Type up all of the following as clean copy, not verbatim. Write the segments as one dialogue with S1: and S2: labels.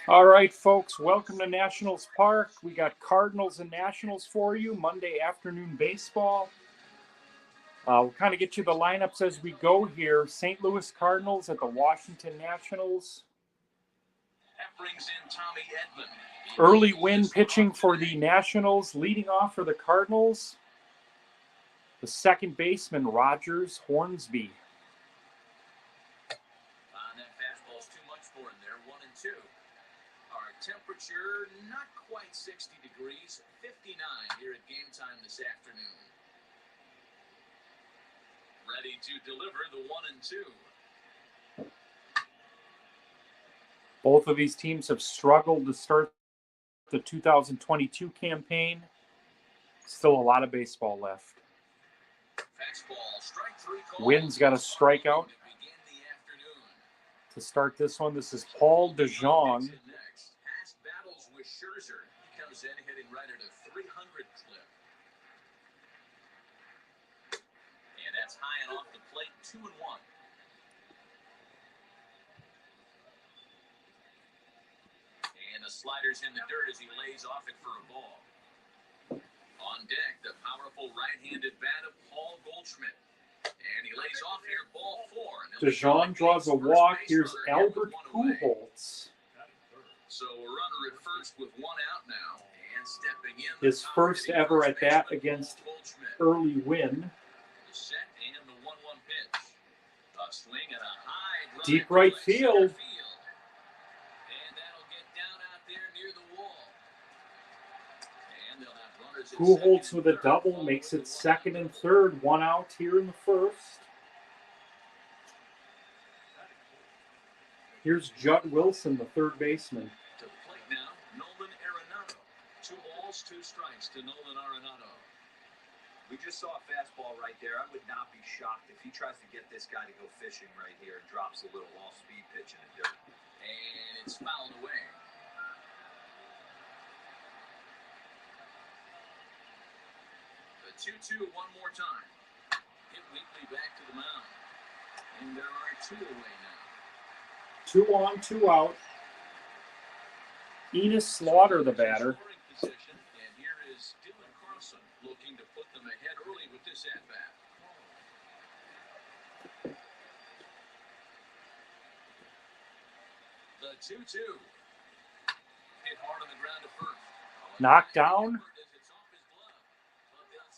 S1: All right, folks, welcome to Nationals Park. We got Cardinals and Nationals for you, Monday afternoon baseball. We'll kind of get you the lineups as we go here. St. Louis Cardinals at the Washington Nationals.
S2: That brings in Tommy Edman.
S1: Early win pitching for the Nationals. Leading off for the Cardinals, the second baseman, Rogers Hornsby.
S2: That fastball's too much for him there, 1-2. Our temperature, not quite 60 degrees, 59 here at game time this afternoon. Ready to deliver the 1-2.
S1: Both of these teams have struggled to start the 2022 campaign. Still a lot of baseball left.
S2: Fastball, strike three call.
S1: Wynn's got a strikeout to start this one. This is Paul DeJong.
S2: Past battles with Scherzer. He comes in hitting right at a 300 clip. And that's high and off the plate, 2-1. And the slider's in the dirt as he lays off it for a ball. On deck, the powerful right-handed bat of Paul Goldschmidt. And he lays off here, ball 4.
S1: DeJong draws a walk. Here's Albert Pujols.
S2: So a runner at first with one out now. And stepping in.
S1: His first ever at bat against Early Win.
S2: The set and the 1-1 pitch. A swing and a high drive.
S1: Deep right field.
S2: And that'll get down out there near the wall. And they'll have runners at
S1: Pujols
S2: second
S1: with a
S2: and third.
S1: double makes it second and third. One out here in the first. Here's Judd Wilson, the third baseman.
S2: To the plate now, Nolan Arenado. 2 balls, 2 strikes to Nolan Arenado.
S3: We just saw a fastball right there. I would not be shocked if he tries to get this guy to go fishing right here and drops a little off-speed pitch in the dirt.
S2: And it's fouled away. The 2-2 one more time. Hit Weekly back to the mound. And there are 2 away now.
S1: 2 on, 2 out. Enos Slaughter, the batter.
S2: Scoring position, and here is Dylan Crosson looking to put them ahead early with this at-bat. The 2-2. Hit hard on the ground to first.
S1: Knocked down.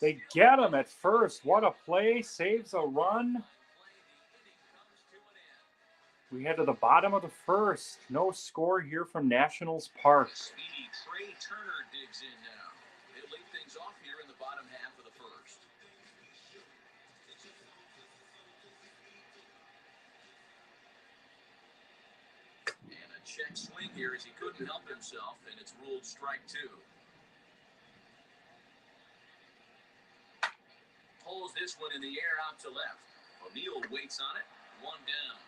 S1: They get him at first. What a play. Saves a run. We head to the bottom of the first. No score here from Nationals Park.
S2: Speedy Trey Turner digs in now. He'll lead things off here in the bottom half of the first. And a check swing here as he couldn't help himself, and it's ruled strike 2. Pulls this one in the air out to left. O'Neill waits on it. 1 down.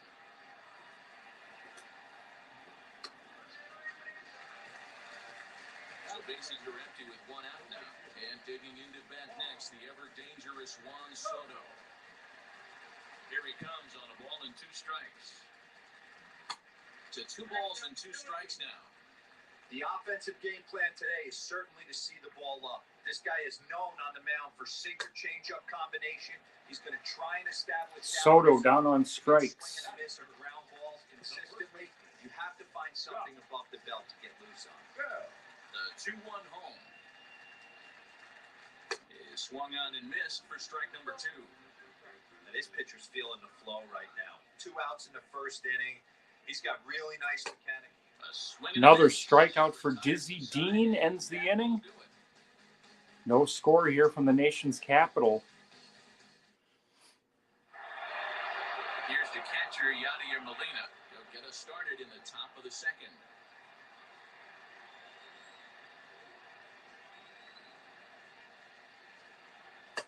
S2: Bases are empty with 1 out now. And digging into bat next, the ever-dangerous Juan Soto. Here he comes on a ball and 2 strikes. To 2 balls and 2 strikes now.
S3: The offensive game plan today is certainly to see the ball up. This guy is known on the mound for sinker changeup combination. He's going to try and establish
S1: Soto down on strikes.
S3: Swing and a miss or ground balls consistently. You have to find something above the belt to get loose on.
S2: The 2-1 home is swung on and missed for strike number 2.
S3: Now, this pitcher's feeling the flow right now. 2 outs in the first inning. He's got really nice mechanics.
S1: Another strikeout for Dizzy Dean ends the inning. No score here from the nation's capital.
S2: Here's the catcher, Yadier Molina. He'll get us started in the top of the second.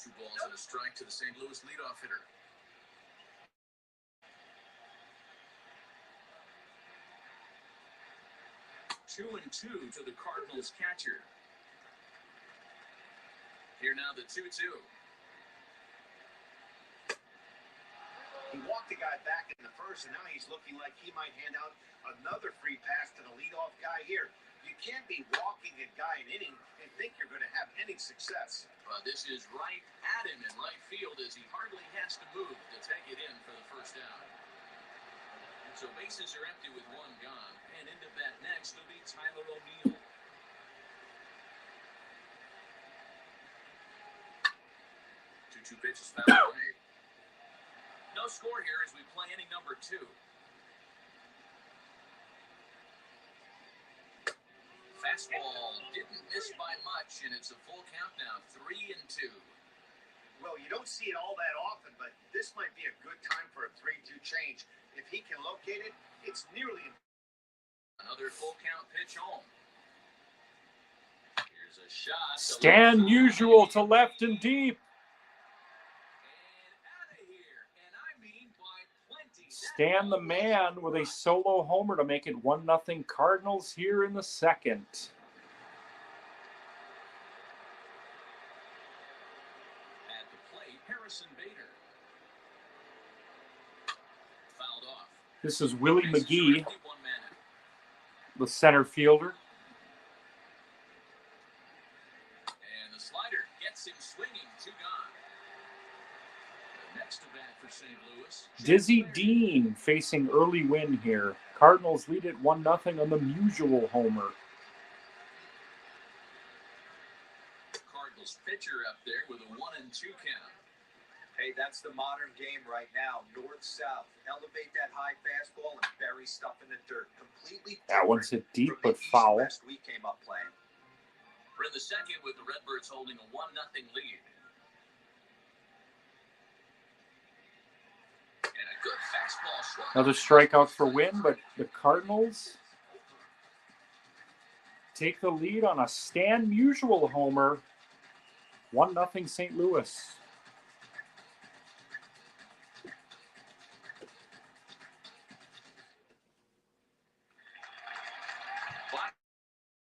S2: Two balls and a strike to the St. Louis leadoff hitter. Two and two to the Cardinals catcher. Here now the 2-2.
S3: He walked the guy back in the first, and now he's looking like he might hand out another free pass to the leadoff guy here. You can't be walking a guy in inning and think you're going to have any success.
S2: This is right at him in right field as he hardly has to move to take it in for the first out. So bases are empty with one gone, and into bat next will be Tyler O'Neill. 2-2 pitch is fouled away. No score here as we play inning number 2. Fastball didn't miss by much, and it's a full count now, 3-2.
S3: Well, you don't see it all that often, but this might be a good time for a 3-2 change. If he can locate it, it's nearly
S2: another full count pitch home. Here's a shot.
S1: Stan Musial to left and deep.
S2: And out of here. And I mean by plenty.
S1: Stan the man with a solo homer to make it 1-0 Cardinals here in the second.
S2: At the plate, Harrison Bader. Fouled off.
S1: This is Willie
S2: Bases are
S1: McGee,
S2: empty, one man out.
S1: the center fielder.
S2: And the slider gets him swinging, 2 gone. The next to bat for St. Louis.
S1: Dizzy Dean facing early win here. Cardinals lead it 1-0 on the Musial homer.
S2: Cardinals pitcher up there with a 1-2 count.
S3: Hey, that's the modern game right now. North-south. Elevate that high fastball and bury stuff in the dirt. Completely
S1: That one's hit deep
S3: from
S1: but
S3: the
S1: foul.
S3: East-West we came up playing.
S2: We're in the second with the Redbirds holding a 1-0 lead. And a good fastball swung.
S1: Another strikeout for Win, but the Cardinals take the lead on a Stan Musial homer. 1-0 St. Louis.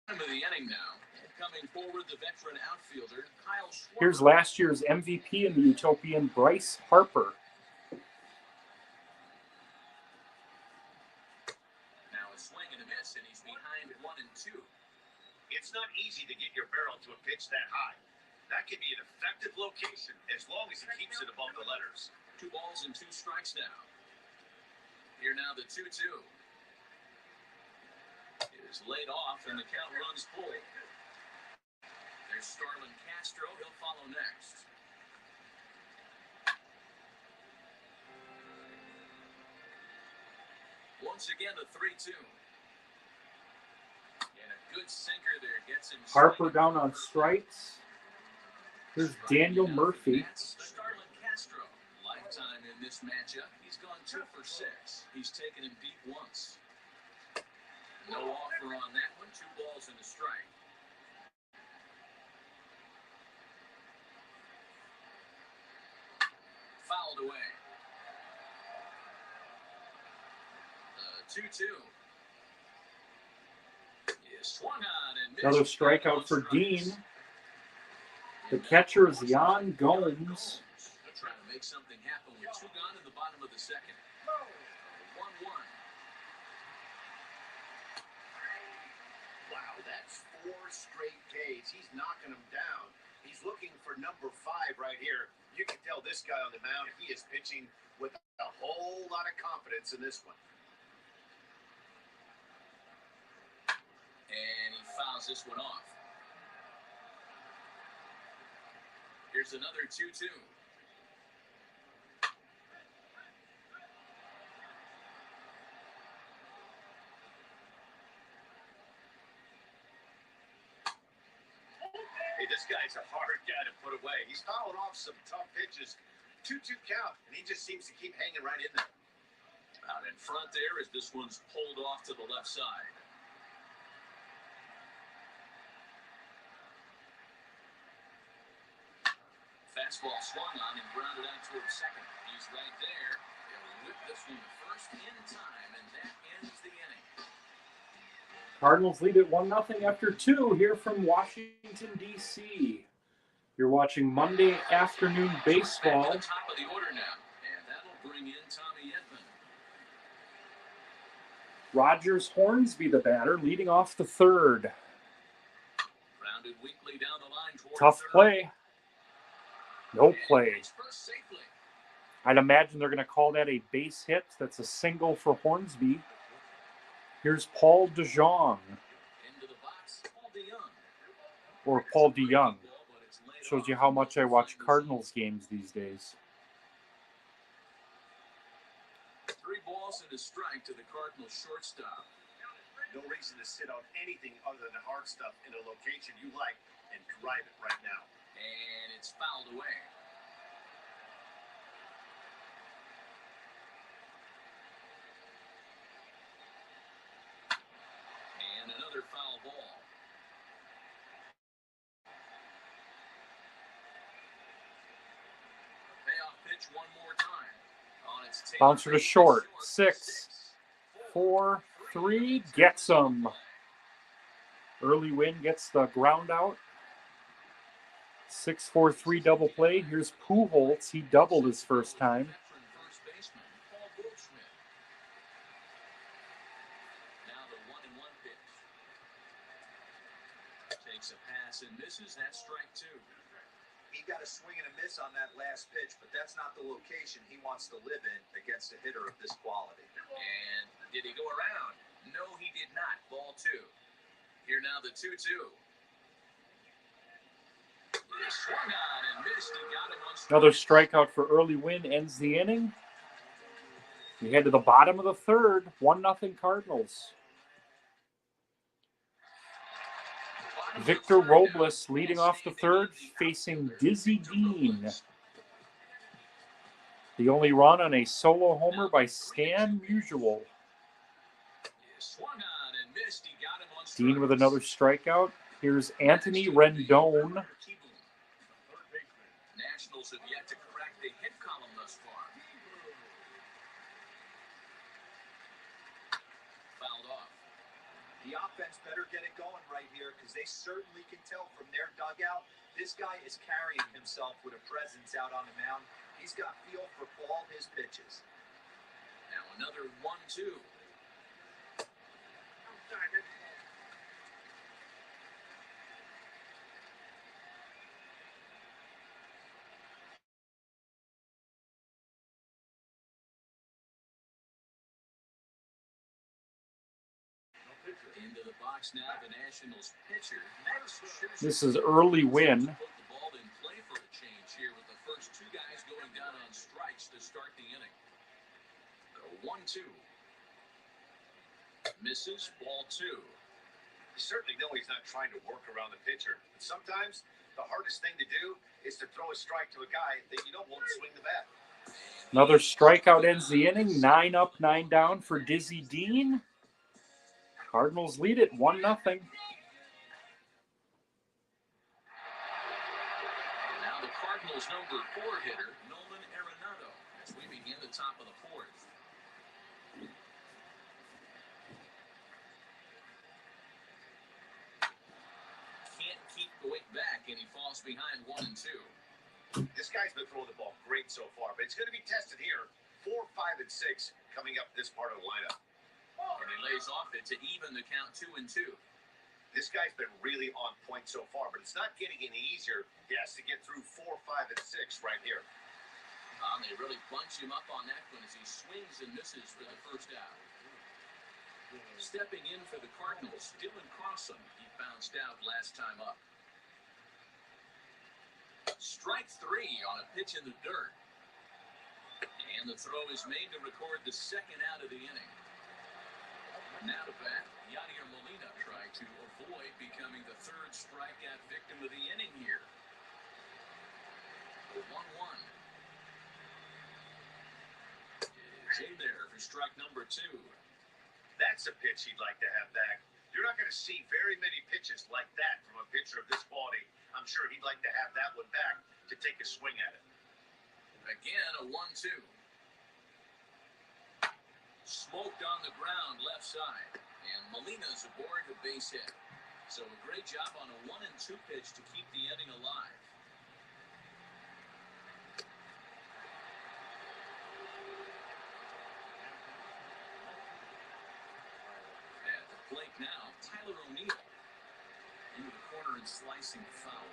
S2: Bottom of the inning now. Coming forward, the veteran outfielder, Kyle Schwarber.
S1: Here's last year's MVP in the Utopian, Bryce Harper.
S2: Now a swing and a miss, and he's behind 1-2.
S3: It's not easy to get your barrel to a pitch that high. That can be an effective location as long as it keeps it above the letters.
S2: 2 balls and 2 strikes now. Here now the 2-2. It is laid off, and the count runs full. There's Starlin Castro. He'll follow next. Once again, a 3-2. And a good sinker there gets him.
S1: Harper down on strikes. Here's Daniel Murphy.
S2: Starlin Castro. Lifetime in this matchup. He's gone 2 for 6. He's taken him deep once. No offer on that one. 2 balls and a strike. Fouled away. 2-2. Is swung on and missed.
S1: Another strikeout for Dean. The catcher is Jan Gomes.
S2: Trying to make something happen with 2 gone in the bottom of the second. 1-1.
S3: Wow, that's 4 straight Ks. He's knocking them down. He's looking for number 5 right here. You can tell this guy on the mound, he is pitching with a whole lot of confidence in this one.
S2: And he fouls this one off. Here's another 2-2.
S3: Hey, this guy's a hard guy to put away. He's fouling off some tough pitches. 2-2 count, and he just seems to keep hanging right in there.
S2: Out in front there as this one's pulled off to the left side. Fastball swung on and grounded out towards second. He's right there. He'll whip this one to first in time, and that ends the inning.
S1: Cardinals lead at 1-0 after 2 here from Washington, D.C. You're watching Monday afternoon baseball.
S2: Back to the top of the order now, and that'll bring in time
S1: Rogers Hornsby, the batter, leading off the third.
S2: Grounded weakly down the line toward
S1: Tough
S2: third.
S1: play. No
S2: And
S1: play.
S2: reached first safely.
S1: I'd imagine they're going to call that a base hit. That's a single for Hornsby. Here's Paul DeJong,
S2: Into the box, Paul DeYoung.
S1: or Paul DeYoung.
S2: But it's laid
S1: Shows you
S2: off.
S1: how much I watch Cardinals games these days.
S2: 3 balls and a strike to the Cardinals shortstop.
S3: No reason to sit on anything other than the hard stuff in a location you like and drive it right now.
S2: And it's fouled away. And another foul ball. Payoff pitch one more time. On its tail.
S1: Bouncer to short. 6, 4, 3. Gets him. Early win gets the ground out. 6-4-3 double play. Here's Pujols. He doubled his first time.
S2: Veteran first baseman, Paul Goldschmidt. Now the 1-1 pitch. Takes a pass and misses. That's strike 2.
S4: He got a swing and a miss on that last pitch, but that's not the location he wants to live in against a hitter of this quality.
S2: And did he go around? No, he did not. Ball 2. Here now the 2-2. He swung on and missed. He got him on strike.
S1: Another strikeout for early win ends the inning. We head to the bottom of the third. 1-0 Cardinals. Victor Robles leading off the third, facing Dizzy Dean. The only run on a solo homer by Stan Musial.
S2: Swung on and missed. He got him on strike.
S1: Dean with another strikeout. Here's Anthony Rendon.
S2: Nationals have yet to crack the hit column thus far. Fouled off.
S4: The offense better get it going right here because they certainly can tell from their dugout this guy is carrying himself with a presence out on the mound. He's got feel for all his pitches.
S2: Now another 1-2. Into the box now, the Nationals pitcher, Max Scherzer.
S1: This is early win.
S2: Put the ball in play for a change here with the first 2 guys going down on strikes to start the inning. The 1-2. Misses, ball 2.
S3: You certainly know he's not trying to work around the pitcher. But sometimes the hardest thing to do is to throw a strike to a guy that you don't want to swing the bat.
S1: Another strikeout ends the inning. 9 up, 9 down for Dizzy Dean. Cardinals lead it 1-0.
S2: And now the Cardinals' number 4 hitter, Nolan Arenado, as we begin the top of the 4th. Can't keep going back, and he falls behind 1 and 2.
S3: This guy's been throwing the ball great so far, but it's going to be tested here. 4, 5, and 6 coming up this part of the lineup.
S2: And he lays off it to even the count 2 and 2.
S3: This guy's been really on point so far, but it's not getting any easier. He has to get through 4, 5, and 6 right here.
S2: They really bunch him up on that one as he swings and misses for the first out. Stepping in for the Cardinals, Dylan Crosson. He bounced out last time up. Strike 3 on a pitch in the dirt. And the throw is made to record the second out of the inning. Now to bat, Yadier Molina tried to avoid becoming the 3rd strikeout victim of the inning here. The 1-1. Is in there for strike number 2.
S3: That's a pitch he'd like to have back. You're not going to see very many pitches like that from a pitcher of this quality. I'm sure he'd like to have that one back to take a swing at it.
S2: Again, a 1-2. Smoked on the ground left side, and Molina's aboard the base hit. So a great job on a 1 and 2 pitch to keep the inning alive. Tyler O'Neill into the corner and slicing foul.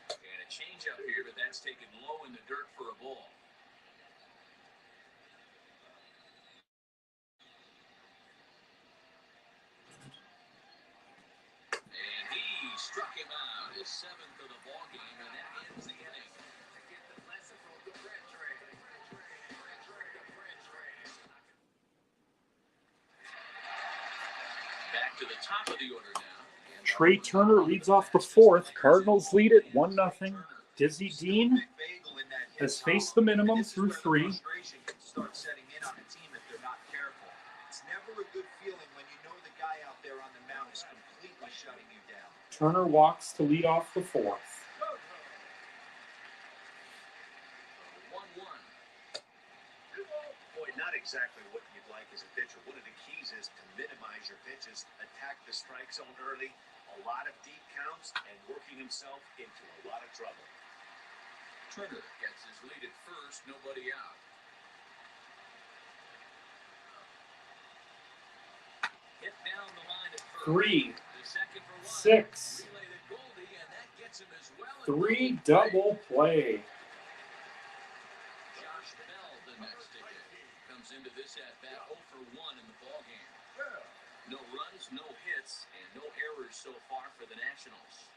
S2: And a change up here, but that's taken low in the dirt for a ball. And he struck him out, his 7th of the ball game, and that ends the inning. Back to the top of the order now.
S1: Trey Turner leads off the 4th. Cardinals lead it 1-0. Dizzy Dean has faced the minimum through 3.
S4: Start setting in on a team if they're not careful. It's never a good feeling when you know the guy out there on the mound is completely shutting you down.
S1: Turner walks to lead off the 4th.
S2: 1-1.
S3: Boy, not exactly what you'd like as a pitcher. One of the keys is to minimize your pitches, attack the strike zone early, a lot of deep counts, and working himself into a lot of trouble.
S2: Turner gets his lead at first, nobody out. Hit down the line at first.
S1: 3,
S2: The second for 1.
S1: 6,
S2: Relay to Goldie, and that gets him as well.
S1: 3 double play.
S2: Josh Bell, the next ticket, comes into this at-bat 0 for 1 in the ballgame. No runs, no hits, and no errors so far for the Nationals.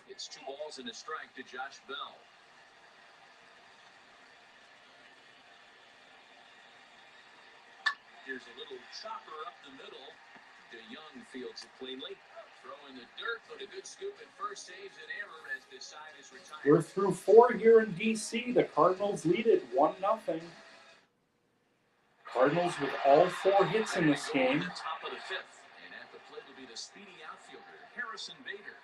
S2: It's 2 balls and a strike to Josh Bell. Here's a little chopper up the middle. DeYoung fields it cleanly. Throw in the dirt, but a good scoop at first saves an error as the side is retired.
S1: We're through 4 here in D.C. The Cardinals lead it 1-0. Cardinals with all 4 hits in this game.
S2: At the top of the 5th, and at the plate will be the speedy outfielder, Harrison Bader.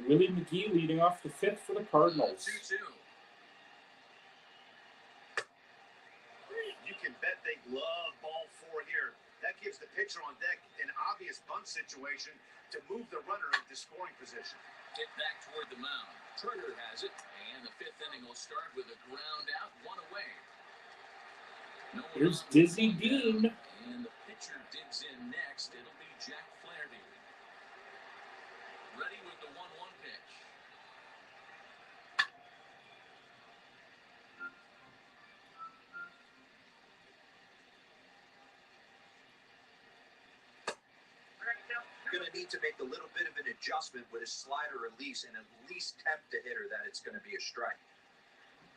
S1: Willie McGee leading off the 5th for the Cardinals.
S2: 2-2.
S3: You can bet they love ball 4 here. That gives the pitcher on deck an obvious bunt situation to move the runner into scoring position.
S2: Hit back toward the mound. Turner has it, and the 5th inning will start with a ground out, 1 away. No one
S1: Here's
S2: on,
S1: Dizzy
S2: 1
S1: Dean.
S2: down, and the pitcher digs in next. It'll be Jack Flaherty. Ready with the 1-1 pitch.
S4: Going to need to make a little bit of an adjustment with his slider release and at least tempt the hitter that it's going to be a strike.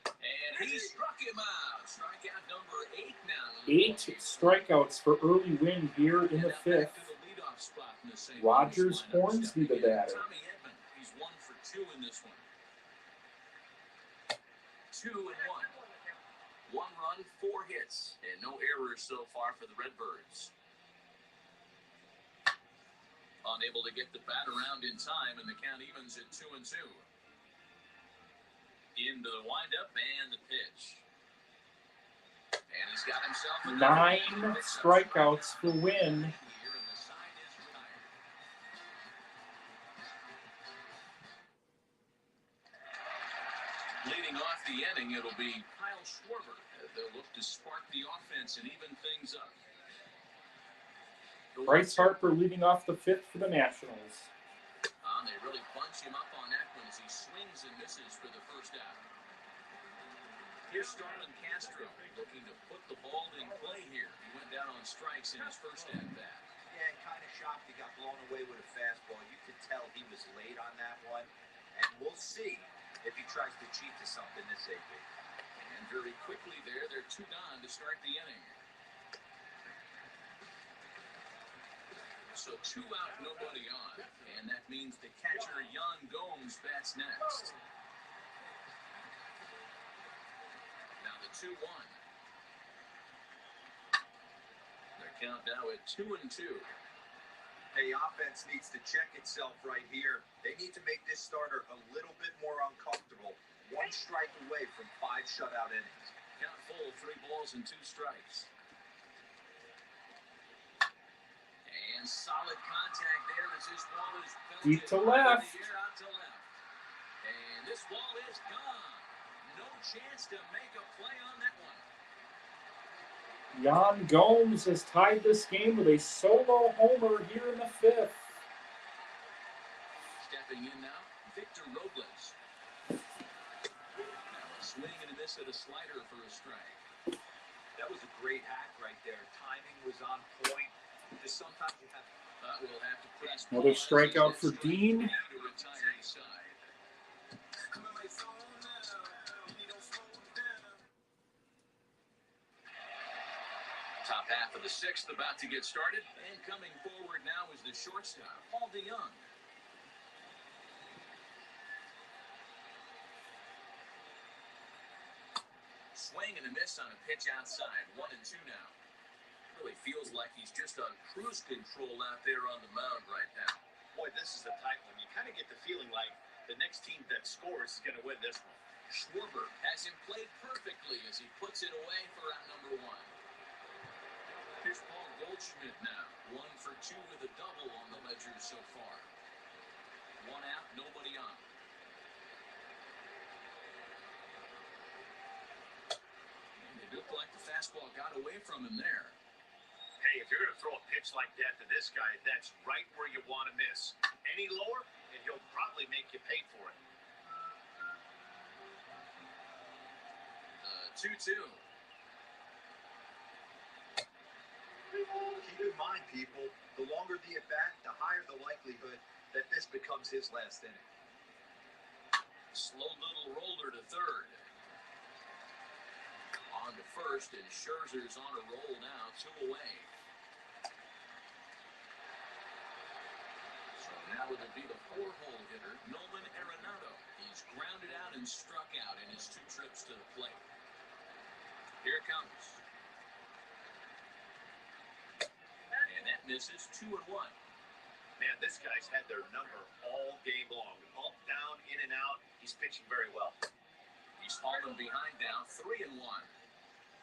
S2: And he struck him out. Strikeout number 8 now.
S1: 8 strikeouts for early win here in the 5th. Rogers Hornsby, the batter.
S2: Tommy Edman, he's 1 for 2 in this one. 2 and 1. 1 run, 4 hits, and no errors so far for the Redbirds. Unable to get the bat around in time, and the count evens at 2-2. Into the windup and the pitch. And he's got himself
S1: 9 strikeouts for Win.
S2: Leading off the inning, it'll be Kyle Schwarber. They'll look to spark the offense and even things up.
S1: Bryce Harper leading off the 5th for the Nationals.
S2: They really bunch him up on that one as he swings and misses for the first out. Here's Starlin Castro looking to put the ball in play here. He went down on strikes in his first at bat.
S4: Yeah, kind of shocked he got blown away with a fastball. You could tell he was late on that one. And we'll see if he tries to cheat to something this AP.
S2: And very quickly there, they're 2 down to start the inning. So 2 out, nobody on. And that means the catcher, Yan Gomes, bats next. Now the 2-1. Their count now at 2-2.
S4: Hey, offense needs to check itself right here. They need to make this starter a little bit more uncomfortable. 1 strike away from 5 shutout innings.
S2: Count full, 3 balls and 2 strikes. And solid contact there as this ball is
S1: Deep to left.
S2: Out to left. And this ball is gone. No chance to make a play on that one.
S1: Jan Gomes has tied this game with a solo homer here in the fifth.
S2: Stepping in now, Victor Robles. Now a swing and a miss at a slider for a strike.
S4: That was a great hack right there. Timing was on point. Just sometimes you have.
S2: We'll have to press.
S1: Another strikeout for Dean.
S2: To retire the side. Top half of the sixth about to get started, and coming forward now is the shortstop, Paul DeYoung. Swing and a miss on a pitch outside, 1-2 now. Really feels like he's just on cruise control out there on the mound right now.
S3: Boy, this is the type when you kind of get the feeling like the next team that scores is going to win this one.
S2: Schwarber has him played perfectly as he puts it away for out number one. Here's Paul Goldschmidt now, 1 for 2 with a double on the ledger so far. 1 out, nobody on. And it looked like the fastball got away from him there.
S3: Hey, if you're going to throw a pitch like that to this guy, that's right where you want to miss. Any lower, and he'll probably make you pay for it.
S2: 2-2.
S4: Keep in mind, people, the longer the at-bat, the higher the likelihood that this becomes his last inning.
S2: Slow little roller to third. On to first, and Scherzer's on a roll now, 2 away. So now it'll be the 4-hole hitter, Nolan Arenado. He's grounded out and struck out in his 2 trips to the plate. Here it comes. And that misses, 2-1.
S3: Man, this guy's had their number all game long. Up, down, in and out. He's pitching very well.
S2: He's fallen behind now, 3-1.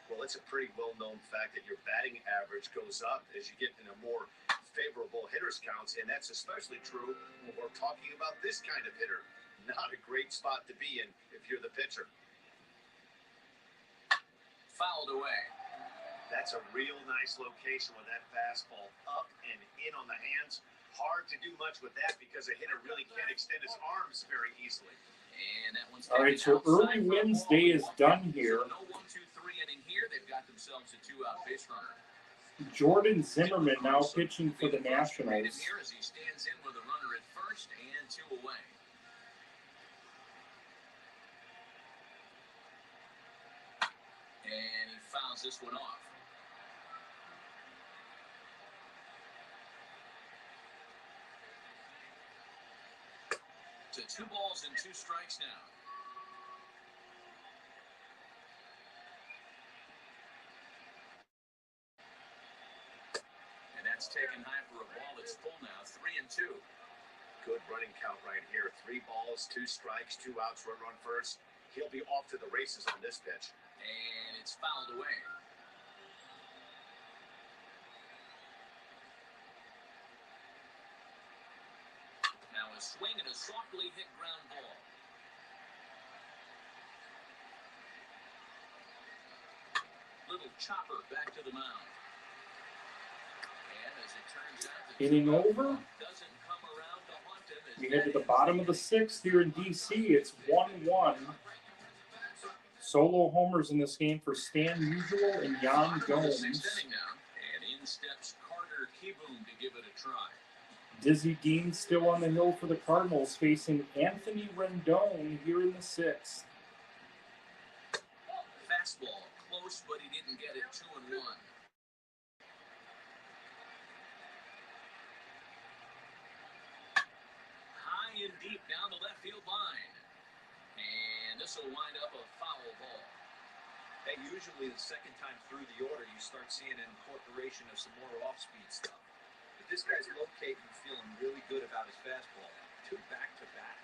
S3: Well, it's a pretty well-known fact that your batting average goes up as you get in a more favorable hitter's counts, and that's especially true when we're talking about this kind of hitter. Not a great spot to be in if you're the pitcher.
S2: Fouled away.
S3: That's a real nice location with that fastball up and in on the hands. Hard to do much with that because a hitter really can't extend his arms very easily.
S2: And that one's
S1: All right, so early Wednesday is done here.
S2: So no 1-2-3 inning here. They've got themselves a 2-out base runner.
S1: Jordan Zimmerman now pitching for the Nationals.
S2: Here as he stands in with a runner at first and 2 away. And he fouls this one off. To 2 balls and 2 strikes now. And that's taken high for a ball. It's full now, 3-2.
S3: Good running count right here. 3 balls, 2 strikes, 2 outs, run first. He'll be off to the races on this pitch.
S2: And it's fouled away. Now a swing and a softly hit ground ball. Little chopper back to the mound. And as it turns out, the
S1: Inning over.
S2: doesn't come around to haunt him as
S1: We head to the bottom of the 6th here in DC. It's 1-1. Solo homers in this game for Stan Musial and Jan Gomes.
S2: And in steps Carter Kieboom to give it a try.
S1: Dizzy Dean still on the hill for the Cardinals, facing Anthony Rendon here in the 6th.
S2: Fastball close, but he didn't get it. 2-1. High and deep down the left field line. And this will wind up a foul ball.
S4: Hey, usually the second time through the order, you start seeing an incorporation of some more off-speed stuff. But this guy's locating and feeling really good about his fastball. 2 back-to-back.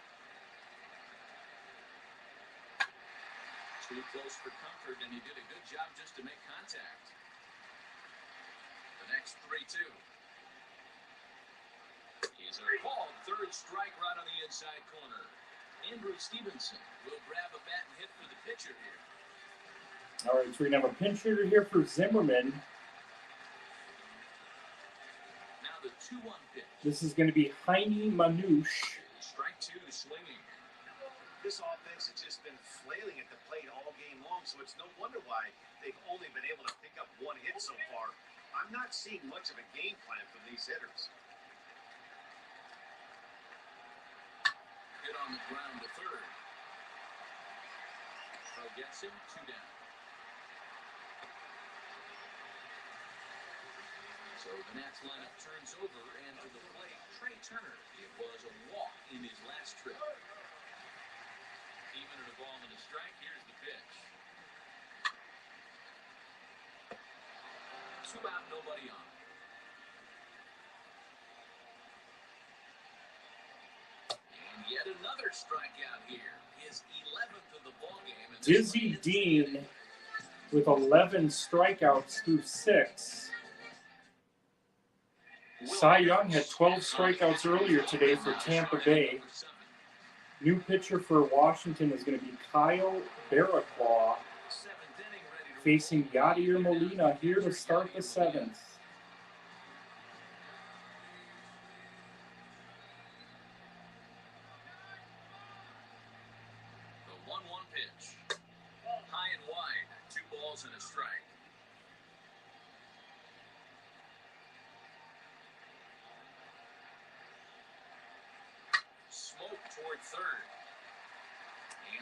S2: Too close for comfort, and he did a good job just to make contact. The next 3-2. He's a called 3rd strike right on the inside corner. Andrew Stevenson will grab a bat and hit for the pitcher here.
S1: All right, so we're going to have a pinch hitter here for Zimmerman.
S2: Now the 2-1 pitch.
S1: This is going to be Heine Manouche.
S2: Strike 2 swinging.
S3: This offense has just been flailing at the plate all game long, so it's no wonder why they've only been able to pick up one hit so far. I'm not seeing much of a game plan from these hitters.
S2: Hit on the ground to third. Throw gets him, 2 down. So the Nats lineup turns over, and to the plate, Trey Turner. It was a walk in his last trip. Even at a ball and a strike, here's the pitch. 2 out, nobody on. And yet another strikeout here. His 11th of the ballgame.
S1: Dizzy Dean with 11 strikeouts through 6. Cy Young had 12 strikeouts earlier today for Tampa Bay. New pitcher for Washington is going to be Kyle Barraclaw, facing Yadier Molina here to start the 7th.
S2: The 1-1 pitch. High and wide. 2 balls and a strike. Smoke toward third.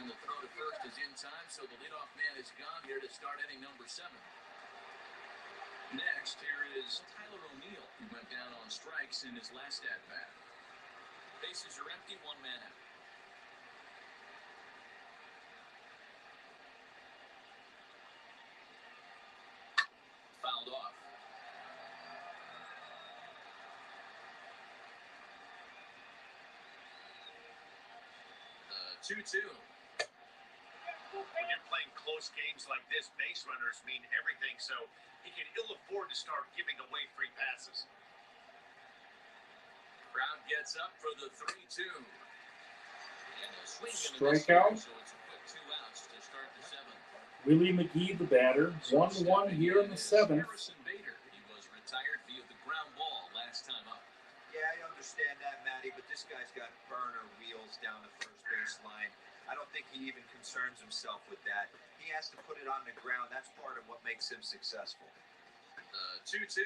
S2: And the throw to first is in time, so the leadoff man is gone here to start inning number 7. Next, here is Tyler O'Neill, who went down on strikes in his last at-bat. Bases are empty, 1 man out. Fouled off. 2-2.
S3: When you're playing close games like this, base runners mean everything, so he can ill afford to start giving away free passes.
S2: Crowd gets up for the 3-2. And a swing
S1: Strikeout.
S2: so it's a quick 2 outs to start the 7th.
S1: Willie McGee, the batter, 1-1 here in the 7th.
S2: Harrison Bader. He was retired via the ground ball last time up.
S4: Yeah, I understand that, Matty, but this guy's got burner wheels down the first base line. I don't think he even concerns himself with that. He has to put it on the ground. That's part of what makes him successful.
S2: 2-2.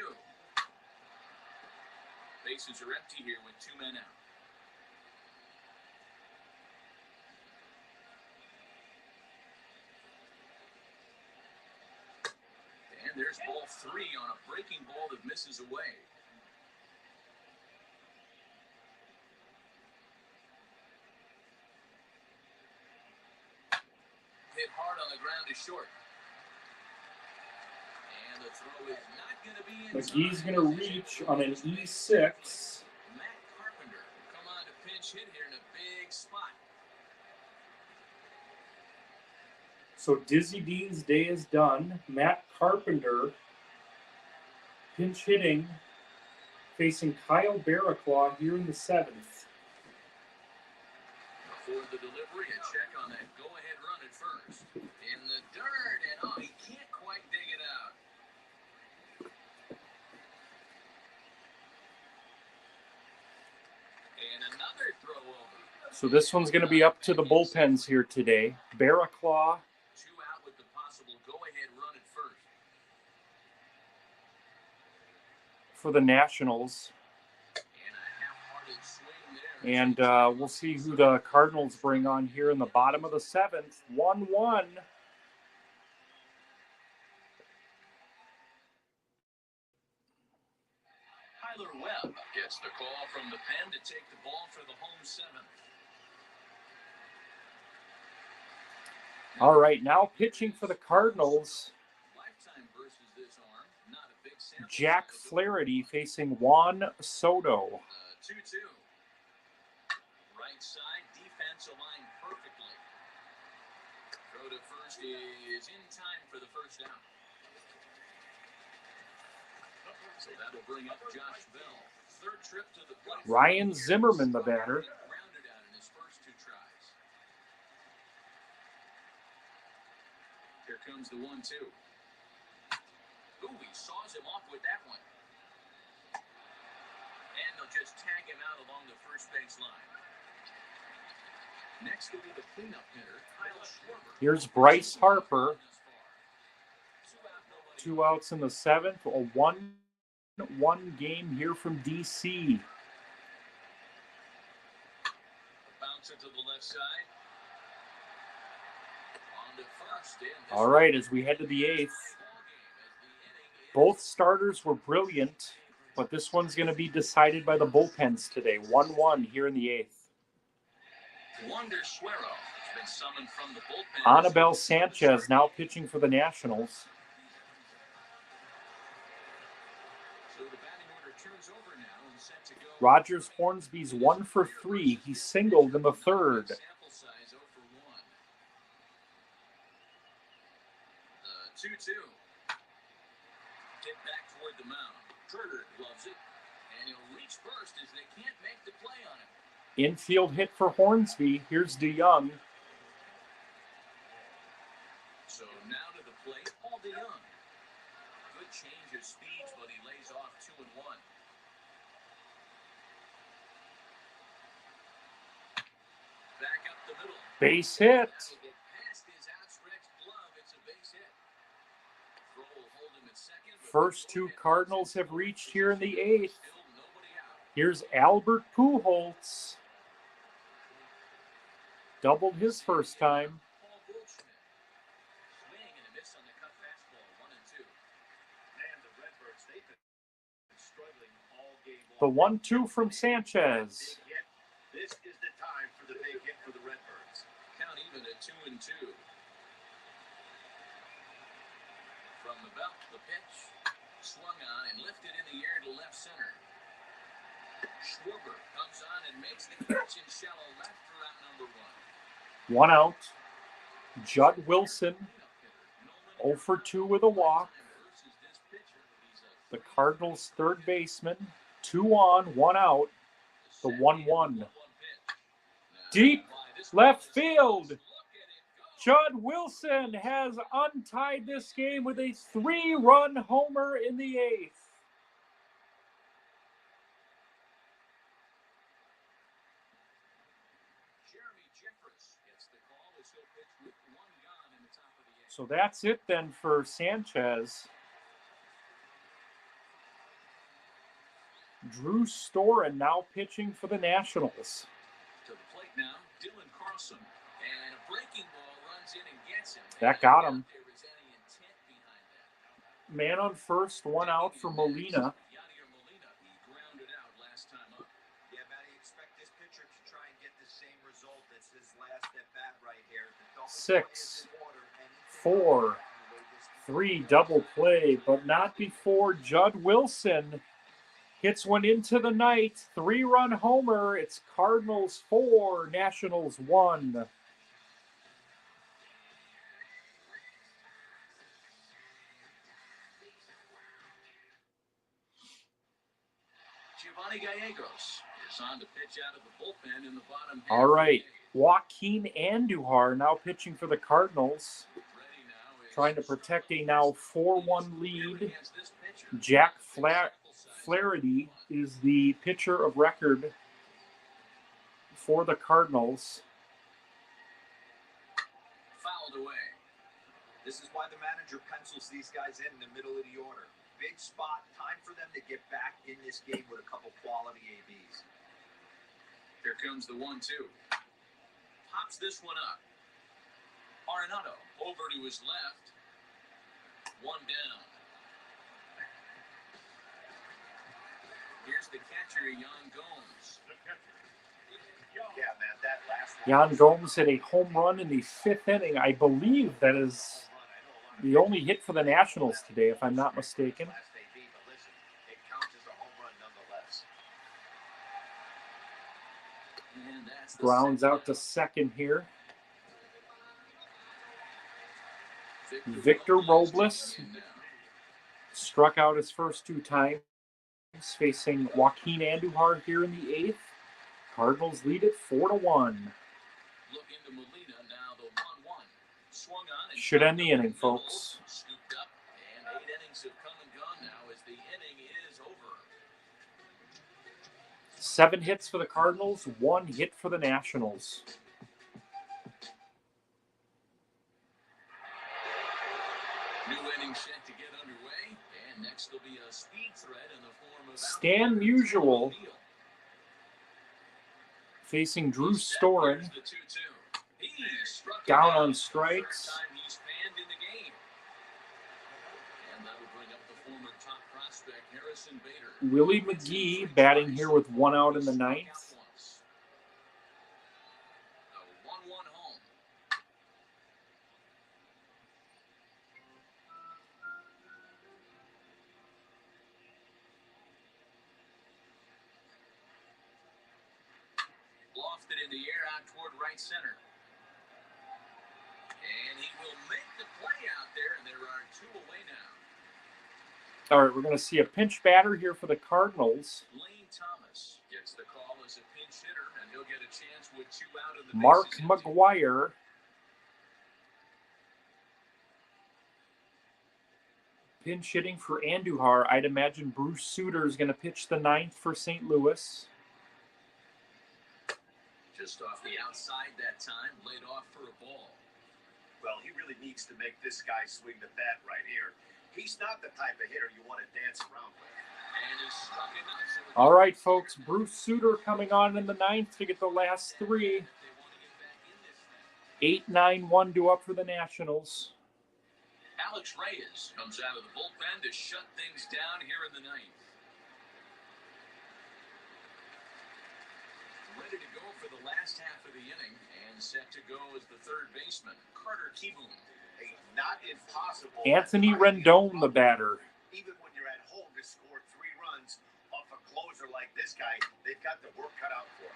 S2: Bases are empty here with 2 men out. And there's ball 3 on a breaking ball that misses away. Hit hard on the ground is short. And the throw is not going to be in.
S1: McGee's going to reach on an E6.
S2: Matt Carpenter will come on to pinch hit here in a big spot.
S1: So Dizzy Dean's day is done. Matt Carpenter pinch hitting, facing Kyle Barraclaw here in the 7th.
S2: Before the delivery, a check on that go-ahead run at first. In the dirt, and he can't quite dig it out. And another throw over.
S1: So this one's going to be up to the bullpens here today. Barraclaw
S2: 2 out with the possible go-ahead run at first.
S1: for the Nationals.
S2: And a half-hearted swing there.
S1: And we'll see who the Cardinals bring on here in the bottom of the 7th. 1-1.
S2: Tyler Webb gets the call from the pen to take the ball for the home 7th.
S1: All right, now pitching for the Cardinals,
S2: Lifetime versus this arm. Not a big sample.
S1: Jack Flaherty facing Juan Soto.
S2: 2-2. Right side, defense aligned perfectly. Throw to first is in time for the first down. So that'll bring up Josh Bell. Third trip to the plate.
S1: Ryan Zimmerman, the batter.
S2: Grounded out in his first 2 tries. Here comes the 1-2. Ooh, he saws him off with that one. And they'll just tag him out along the first base line. Next will be the cleanup hitter, Kyle Schwarber.
S1: Here's Bryce Harper. 2 outs in the 7th. A 1-1 game here from DC.
S2: Bouncer to the left side. On to first.
S1: All right, as we head to the 8th. Both starters were brilliant, but this one's going to be decided by the bullpens today. 1-1 here in the 8th.
S2: Wander Suero has been summoned from the bullpen.
S1: Anibal Sanchez now pitching for the Nationals.
S2: So the batting order turns over now and set to go.
S1: Rogers Hornsby's 1 for 3. He singled in the 3rd.
S2: Sample size 0 for 1. 2-2. Hit back toward the mound. Turner gloves it, and he'll reach first as they can't make the play on him.
S1: Infield hit for Hornsby. Here's DeYoung.
S2: So now to the plate, Paul DeYoung. Good change of speeds, but he lays off 2-1. Back up the middle.
S1: Base hit.
S2: That'll get past his outstretched glove. It's a base hit. Throw will hold him at second.
S1: First 2 Cardinals have reached here in the 8th. Here's Albert Pujols. Doubled his first time.
S2: Paul Goldschmidt. Swing and a miss on the cut fastball. 1-2.
S3: Man, the Redbirds, they've been struggling all game
S1: The
S3: long.
S1: 1-2 from Sanchez.
S3: This is the time for the big hit for the Redbirds.
S2: Count even at 2-2. From the belt, the pitch. Swung on and lifted in the air to left center. Schwarber comes on and makes the catch in shallow left for out number 1.
S1: 1 out. Judd Wilson, 0 for 2 with a walk. The Cardinals' 3rd baseman, 2 on, 1 out. The 1-1. Deep left field. Judd Wilson has untied this game with a 3-run homer in the 8th. So that's it then for Sanchez. Drew Storen now pitching for the Nationals.
S2: To the plate now, Dylan Crosson. And a breaking ball runs in and gets him.
S1: That got him.
S2: There is any intent behind that.
S1: Man on first, 1 out for Molina.
S2: Yadier Molina, he grounded out last time up.
S4: Yeah, Matty, expect this pitcher to try and get the same result as his last at bat right here. The double
S1: 6,
S4: play is in order.
S1: 4, 3, double play, but not before Judd Wilson hits one into the night. 3-run homer. It's Cardinals 4, Nationals 1.
S2: Giovanni Gallegos is on to pitch out of the bullpen in the bottom half.
S1: All right. Joaquin Andujar now pitching for the Cardinals, trying to protect a now 4-1 lead. Jack Flaherty is the pitcher of record for the Cardinals.
S2: Fouled away.
S4: This is why the manager pencils these guys in the middle of the order. Big spot, time for them to get back in this game with a couple quality ABs.
S2: Here comes the 1-2. Pops this one up. Arenado over to his left. 1 down. Here's the catcher, Yan Gomes.
S3: Yeah, man, that last one.
S1: Yan Gomes hit a home run in the 5th inning. I believe that is the only hit for the Nationals today, if I'm not mistaken.
S3: Last AB, but listen, it counts as a home run nonetheless.
S2: And that's the
S1: Grounds
S2: second
S1: out to second here. Victor Robles struck out his first 2 times, facing Joaquin Andujar here in the 8th. Cardinals lead it 4-1.
S2: Look into Molina now, the 1-1. Swung on and
S1: Should end the inning,
S2: middle,
S1: folks.
S2: scooped up, and 8 innings have come and gone now as the inning is over.
S1: 7 hits for the Cardinals, 1 hit for the Nationals.
S2: New inning set to get underway, and next will be a speed threat in the form of
S1: Stan Musial facing Drew Storen.
S2: The 2-2. He struck
S1: Down
S2: him
S1: on
S2: out.
S1: strikes.
S2: First time he's fanned in the game. And that'll bring up the former top prospect Harrison Bader.
S1: Willie McGee batting here with 1 out in the 9th.
S2: The 1-1 home. Lofted in the air out toward right center. And he will make the play out there, and there are 2 away now.
S1: All right, we're going to see a pinch batter here for the Cardinals.
S2: Lane Thomas gets the call as a pinch hitter, and he'll get a chance with 2 out in the
S1: Mark
S2: bases empty.
S1: McGuire. Pinch hitting for Andujar. I'd imagine Bruce Sutter is going to pitch the 9th for St. Louis.
S2: Just off the outside that time, laid off for a ball.
S3: Well, he really needs to make this guy swing the bat right here. He's not the type of hitter you want to dance around with.
S2: And he struck him out. So
S1: All right, folks. Bruce Sutter coming on in the 9th to get the last 3.
S2: they want to get back in this thing.
S1: 8-9-1 due up for the Nationals.
S2: Alex Reyes comes out of the bullpen to shut things down here in the 9th. Ready to go for the last half of the inning and set to go as the third baseman, Carter Kieboom.
S3: Hey, not impossible.
S1: Anthony Rendon, the batter.
S3: Even when you're at home to score 3 runs off a closer like this guy, they've got the work cut out for him.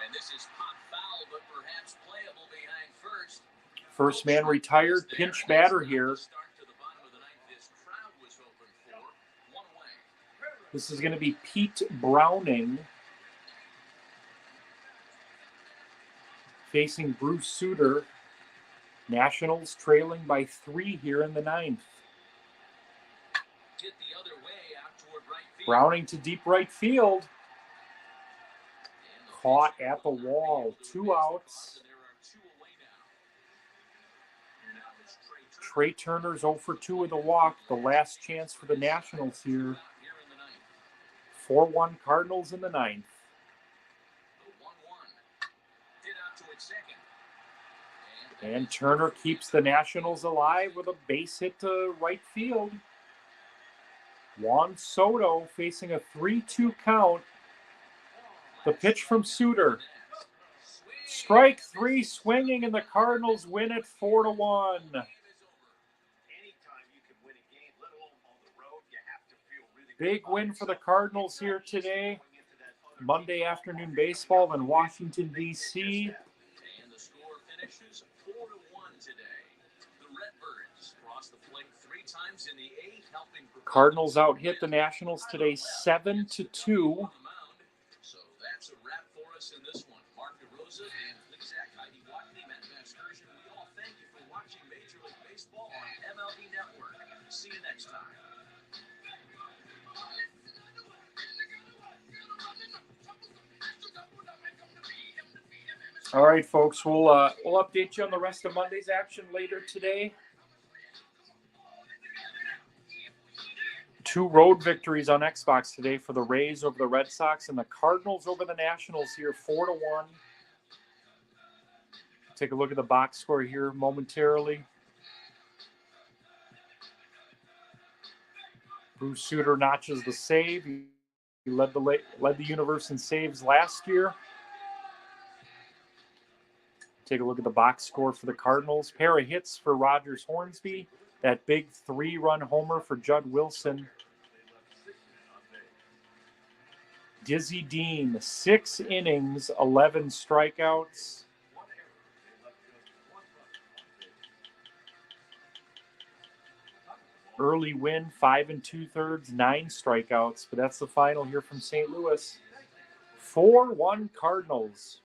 S2: And this is pop foul, but perhaps playable behind first.
S1: First man retired, pinch batter here.
S2: Start to the bottom of the 9th. This crowd was hoping for 1 away.
S1: This is going to be Pete Browning facing Bruce Sutter. Nationals trailing by 3 here in the 9th.
S2: Hit the other way out toward right field.
S1: Browning to deep right field.
S2: And the
S1: Caught
S2: pitch
S1: at the
S2: will
S1: wall.
S2: not be
S1: 2
S2: able to
S1: outs.
S2: and there are 2 away now. Now it's
S1: Trey Turner's 0 for 2 with a walk. The last chance for the Nationals here.
S2: Here in the 9th.
S1: 4-1 Cardinals in the 9th.
S2: The 1-1. Hit out toward second.
S1: And Turner keeps the Nationals alive with a base hit to right field. Juan Soto facing a 3-2 count. The pitch from Sutter. Strike 3 swinging, and the Cardinals win it 4-1.
S3: Anytime you can win a game, let alone on the road, you have to feel really good
S1: Big
S3: about
S1: win for the
S3: yourself.
S1: Cardinals here today. Monday afternoon baseball in Washington, D.C.
S2: And the score finishes 4-1 today. The Redbirds crossed the plate 3 times in the 8th, helping
S1: Cardinals out hit the Nationals today 7-2.
S2: So that's a wrap for us in this one. Mark DeRosa and Lizak Heidi Watley, Matt Vasgersian, we all thank you for watching Major League Baseball on MLB Network. See you next time.
S1: All right, folks, we'll update you on the rest of Monday's action later today. 2 road victories on Xbox today for the Reyes over the Red Sox and the Cardinals over the Nationals here, 4-1. Take a look at the box score here momentarily. Bruce Sutter notches the save. He led the universe in saves last year. Take a look at the box score for the Cardinals. Pair of hits for Rogers Hornsby. That big 3-run homer for Judd Wilson. Dizzy Dean, 6 innings, 11 strikeouts. Early win, 5 2/3, 9 strikeouts. But that's the final here from St. Louis. 4-1 Cardinals.